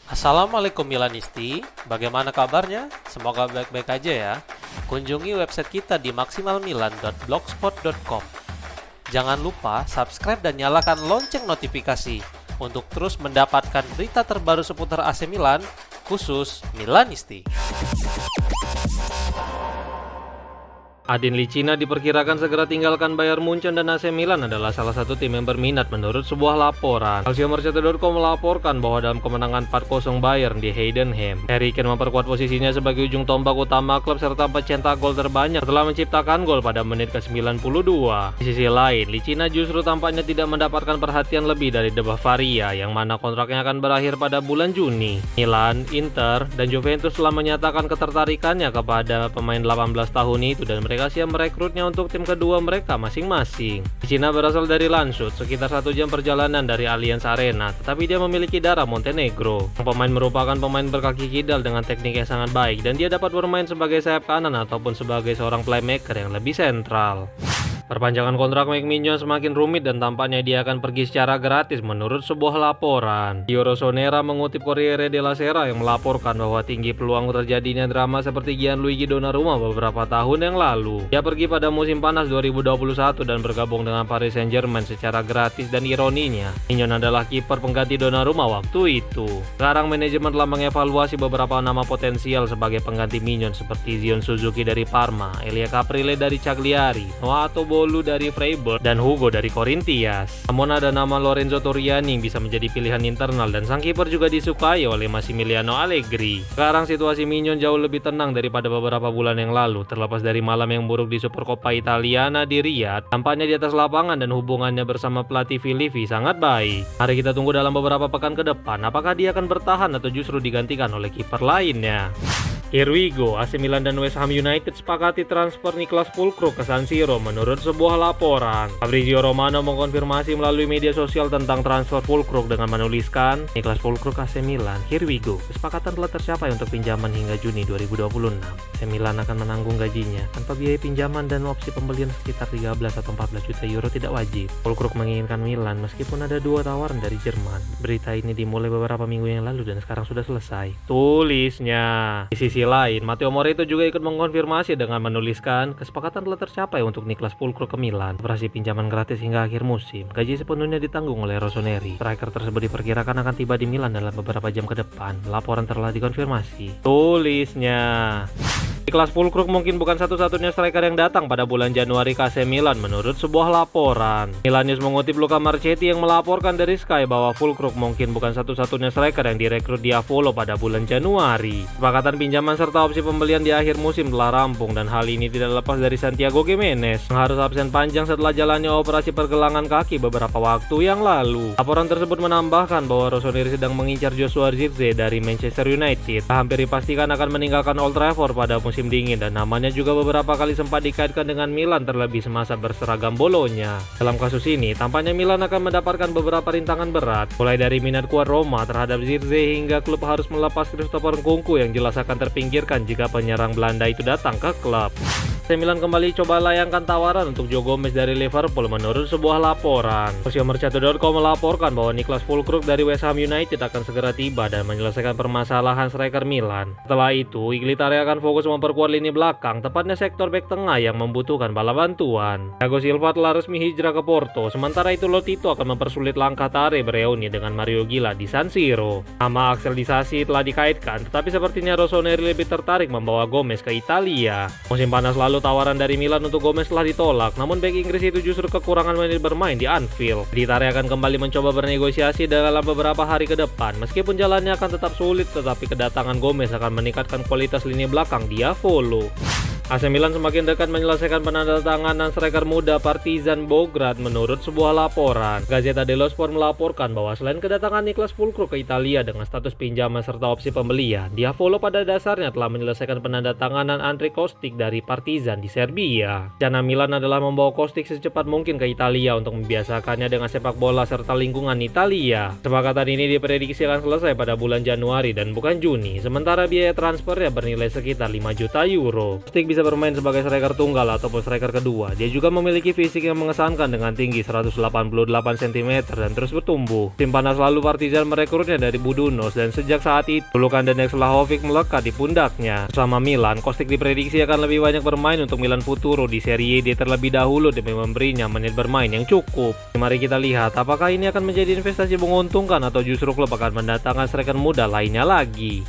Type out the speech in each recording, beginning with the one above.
Assalamualaikum Milanisti, bagaimana kabarnya? Semoga baik-baik aja ya. Kunjungi website kita di maksimalmilan.blogspot.com. Jangan lupa subscribe dan nyalakan lonceng notifikasi untuk terus mendapatkan berita terbaru seputar AC Milan, khusus Milanisti. Adin Licina diperkirakan segera tinggalkan Bayern Munchen dan AC Milan adalah salah satu tim yang berminat menurut sebuah laporan. Calciomercato.com melaporkan bahwa dalam kemenangan 4-0 Bayern di Heidenheim, Harry Kane memperkuat posisinya sebagai ujung tombak utama klub serta pencetak gol terbanyak setelah menciptakan gol pada menit ke-92. Di sisi lain, Licina justru tampaknya tidak mendapatkan perhatian lebih dari The Bavaria yang mana kontraknya akan berakhir pada bulan Juni. Milan, Inter, dan Juventus telah menyatakan ketertarikannya kepada pemain 18 tahun itu dan mereka siap merekrutnya untuk tim kedua mereka masing-masing. Licina berasal dari Landshut, sekitar 1 jam perjalanan dari Allianz Arena, tetapi dia memiliki darah Montenegro. Pemain merupakan pemain berkaki kidal dengan teknik yang sangat baik dan dia dapat bermain sebagai sayap kanan ataupun sebagai seorang playmaker yang lebih sentral. Perpanjangan kontrak Mike Mignon semakin rumit dan tampaknya dia akan pergi secara gratis menurut sebuah laporan. Dio Rossonera mengutip Corriere della Sera yang melaporkan bahwa tinggi peluang terjadinya drama seperti Gianluigi Donnarumma beberapa tahun yang lalu. Dia pergi pada musim panas 2021 dan bergabung dengan Paris Saint-Germain secara gratis dan ironinya, Mignon adalah kiper pengganti Donnarumma waktu itu. Sekarang manajemen telah mengevaluasi beberapa nama potensial sebagai pengganti Mignon seperti Zion Suzuki dari Parma, Elia Caprile dari Cagliari, Noah Tobolu dari Freiburg, dan Hugo dari Corinthians. Namun ada nama Lorenzo Toriani yang bisa menjadi pilihan internal dan sang kiper juga disukai oleh Massimiliano Allegri. Sekarang situasi Mignon jauh lebih tenang daripada beberapa bulan yang lalu. Terlepas dari malam yang buruk di Supercoppa Italiana di Riyadh, tampaknya di atas lapangan dan hubungannya bersama pelatih Filippi sangat baik. Mari kita tunggu dalam beberapa pekan ke depan apakah dia akan bertahan atau justru digantikan oleh kiper lainnya. Here we go, AC Milan dan West Ham United sepakati transfer Niklas Füllkrug ke San Siro menurut sebuah laporan. Fabrizio Romano mengkonfirmasi melalui media sosial tentang transfer Füllkrug dengan menuliskan, Niklas Füllkrug AC Milan, here we go. Kesepakatan telah tercapai untuk pinjaman hingga Juni 2026. AC Milan akan menanggung gajinya tanpa biaya pinjaman dan opsi pembelian sekitar 13 atau 14 juta euro tidak wajib. Füllkrug menginginkan Milan meskipun ada 2 tawaran dari Jerman. Berita ini dimulai beberapa minggu yang lalu dan sekarang sudah selesai. Tulisnya. Di sisi lain, Matteo Moretto juga ikut mengkonfirmasi dengan menuliskan kesepakatan telah tercapai untuk Niklas Füllkrug ke Milan. Operasi pinjaman gratis hingga akhir musim. Gaji sepenuhnya ditanggung oleh Rossoneri. Striker tersebut diperkirakan akan tiba di Milan dalam beberapa jam ke depan. Laporan telah dikonfirmasi. Tulisnya. Niklas Füllkrug mungkin bukan satu-satunya striker yang datang pada bulan Januari ke AC Milan menurut sebuah laporan. Milan News mengutip Luca Marchetti yang melaporkan dari Sky bahwa Füllkrug mungkin bukan satu-satunya striker yang direkrut di Apollo pada bulan Januari. Kesepakatan pinjaman serta opsi pembelian di akhir musim telah rampung dan hal ini tidak lepas dari Santiago Gimenez yang harus absen panjang setelah jalannya operasi pergelangan kaki beberapa waktu yang lalu. Laporan tersebut menambahkan bahwa Rossoneri sedang mengincar Joshua Zirkzee dari Manchester United. Hampir dipastikan akan meninggalkan Old Trafford pada musim dingin dan namanya juga beberapa kali sempat dikaitkan dengan Milan terlebih semasa berseragam Bolonya. Dalam kasus ini, tampaknya Milan akan mendapatkan beberapa rintangan berat, mulai dari minat kuat Roma terhadap Zirkzee hingga klub harus melepas Christopher Nkunku yang jelas akan terpinggirkan jika penyerang Belanda itu datang ke klub. AC Milan kembali coba layangkan tawaran untuk Joe Gomez dari Liverpool menurut sebuah laporan. Calciomercato.com melaporkan bahwa Niklas Füllkrug dari West Ham United akan segera tiba dan menyelesaikan permasalahan striker Milan. Setelah itu, Iglitare akan fokus memperkuat lini belakang, tepatnya sektor bek tengah yang membutuhkan bala bantuan. Thiago Silva telah resmi hijrah ke Porto, sementara itu Lotito akan mempersulit langkah Tare bereuni dengan Mario Gila di San Siro. Nama Axel Disasi telah dikaitkan, tetapi sepertinya Rossoneri lebih tertarik membawa Gomez ke Italia. Musim panas lalu tawaran dari Milan untuk Gomez telah ditolak, namun bek Inggris itu justru kekurangan menit bermain di Anfield. Tare akan kembali mencoba bernegosiasi dalam beberapa hari ke depan. Meskipun jalannya akan tetap sulit, tetapi kedatangan Gomez akan meningkatkan kualitas lini belakang di Apollo. AC Milan semakin dekat menyelesaikan penandatanganan striker muda Partizan Belgrade menurut sebuah laporan. Gazzetta dello Sport melaporkan bahwa selain kedatangan Niklas Füllkrug ke Italia dengan status pinjaman serta opsi pembelian, Diavolo pada dasarnya telah menyelesaikan penandatanganan Andre Kostic dari Partizan di Serbia. Rencana Milan adalah membawa Kostic secepat mungkin ke Italia untuk membiasakannya dengan sepak bola serta lingkungan Italia. Kesepakatan ini diprediksi akan selesai pada bulan Januari dan bukan Juni, sementara biaya transfernya bernilai sekitar 5 juta euro. Kostic bisa bisa bermain sebagai striker tunggal ataupun striker kedua. Dia juga memiliki fisik yang mengesankan dengan tinggi 188 cm dan terus bertumbuh. Tim panas lalu Partizan merekrutnya dari Budućnost dan sejak saat itu julukan Denek Vlahovic melekat di pundaknya. Bersama Milan, Kostic diprediksi akan lebih banyak bermain untuk Milan Futuro di Serie D terlebih dahulu demi memberinya menit bermain yang cukup. Mari kita lihat apakah ini akan menjadi investasi menguntungkan atau justru klub akan mendatangkan striker muda lainnya lagi.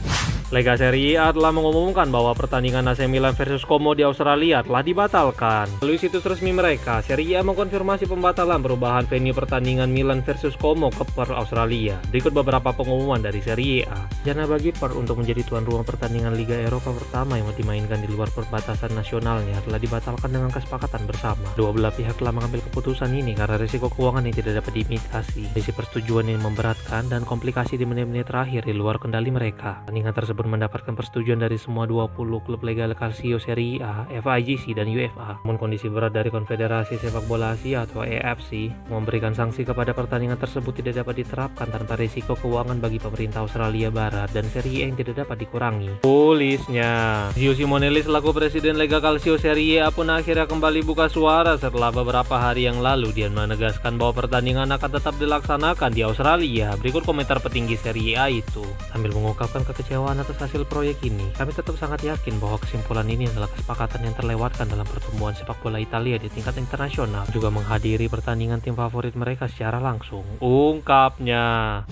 Lega Serie A telah mengumumkan bahwa pertandingan AC Milan versus Como di Australia telah dibatalkan. Melalui situs resmi mereka, Serie A mengkonfirmasi pembatalan perubahan venue pertandingan Milan versus Como ke Perth, Australia. Berikut beberapa pengumuman dari Serie A. Rencana bagi Perth untuk menjadi tuan rumah pertandingan Liga Eropa pertama yang dimainkan di luar perbatasan nasionalnya telah dibatalkan dengan kesepakatan bersama. Dua belah pihak telah mengambil keputusan ini karena risiko keuangan yang tidak dapat diimitasi, sisi persetujuan yang memberatkan, dan komplikasi di menit-menit terakhir di luar kendali mereka. Pertandingan tersebut mendapatkan persetujuan dari semua 20 klub Lega Calcio Serie A, FIGC, dan UEFA. Namun kondisi berat dari Konfederasi Sepak Bola Asia atau AFC memberikan sanksi kepada pertandingan tersebut tidak dapat diterapkan tanpa risiko keuangan bagi pemerintah Australia Barat dan Serie A yang tidak dapat dikurangi. Tulisnya, Gio Simonelli selaku Presiden Lega Calcio Serie A pun akhirnya kembali buka suara setelah beberapa hari yang lalu. Dia menegaskan bahwa pertandingan akan tetap dilaksanakan di Australia. Berikut komentar petinggi Serie A itu sambil mengungkapkan kekecewaan atas hasil proyek ini. Kami tetap sangat yakin bahwa kesimpulan ini adalah kesepakatan yang terlewatkan dalam pertumbuhan sepak bola Italia di tingkat internasional, juga menghadiri pertandingan tim favorit mereka secara langsung, ungkapnya.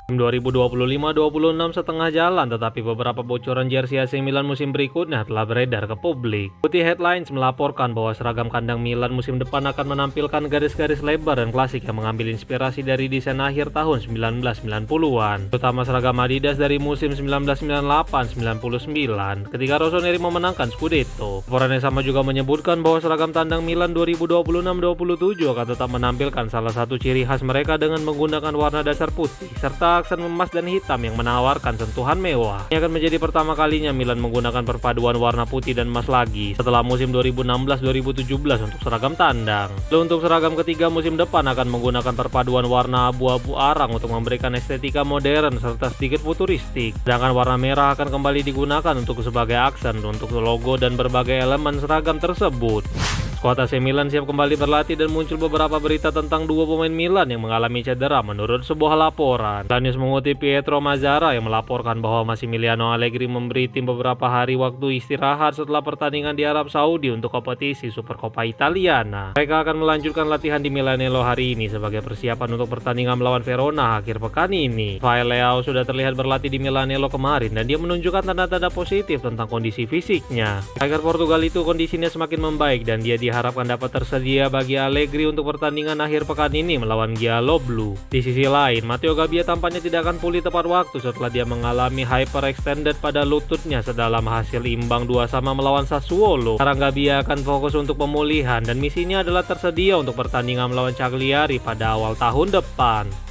2025-26 setengah jalan, tetapi beberapa bocoran jersey AC Milan musim berikutnya telah beredar ke publik. Putih Headlines melaporkan bahwa seragam kandang Milan musim depan akan menampilkan garis-garis lebar dan klasik yang mengambil inspirasi dari desain akhir tahun 1990-an, terutama seragam Adidas dari musim 1998-99 ketika Rossoneri memenangkan Scudetto. Laporan yang sama juga menyebutkan bahwa seragam tandang Milan 2026-27 akan tetap menampilkan salah satu ciri khas mereka dengan menggunakan warna dasar putih serta aksen emas dan hitam yang menawarkan sentuhan mewah. Ini akan menjadi pertama kalinya Milan menggunakan perpaduan warna putih dan emas lagi setelah musim 2016-2017 untuk seragam tandang. Lalu untuk seragam ketiga musim depan akan menggunakan perpaduan warna abu-abu arang untuk memberikan estetika modern serta sedikit futuristik. Sedangkan warna merah akan kembali digunakan untuk sebagai aksen untuk logo dan berbagai elemen seragam tersebut. Skuad AC Milan siap kembali berlatih dan muncul beberapa berita tentang dua pemain Milan yang mengalami cedera menurut sebuah laporan. Danius mengutip Pietro Mazzara yang melaporkan bahwa Massimiliano Allegri memberi tim beberapa hari waktu istirahat setelah pertandingan di Arab Saudi untuk kompetisi Supercoppa Italiana. Mereka akan melanjutkan latihan di Milanello hari ini sebagai persiapan untuk pertandingan melawan Verona akhir pekan ini. Rafael Leao sudah terlihat berlatih di Milanello kemarin dan dia menunjukkan tanda-tanda positif tentang kondisi fisiknya. Agar Portugal itu kondisinya semakin membaik dan dia diharapkan dapat tersedia bagi Allegri untuk pertandingan akhir pekan ini melawan Gialloblu. Di sisi lain, Matteo Gabbia tampaknya tidak akan pulih tepat waktu setelah dia mengalami hyperextended pada lututnya sedalam hasil imbang 2-2 melawan Sassuolo. Sekarang Gabbia akan fokus untuk pemulihan dan misinya adalah tersedia untuk pertandingan melawan Cagliari pada awal tahun depan.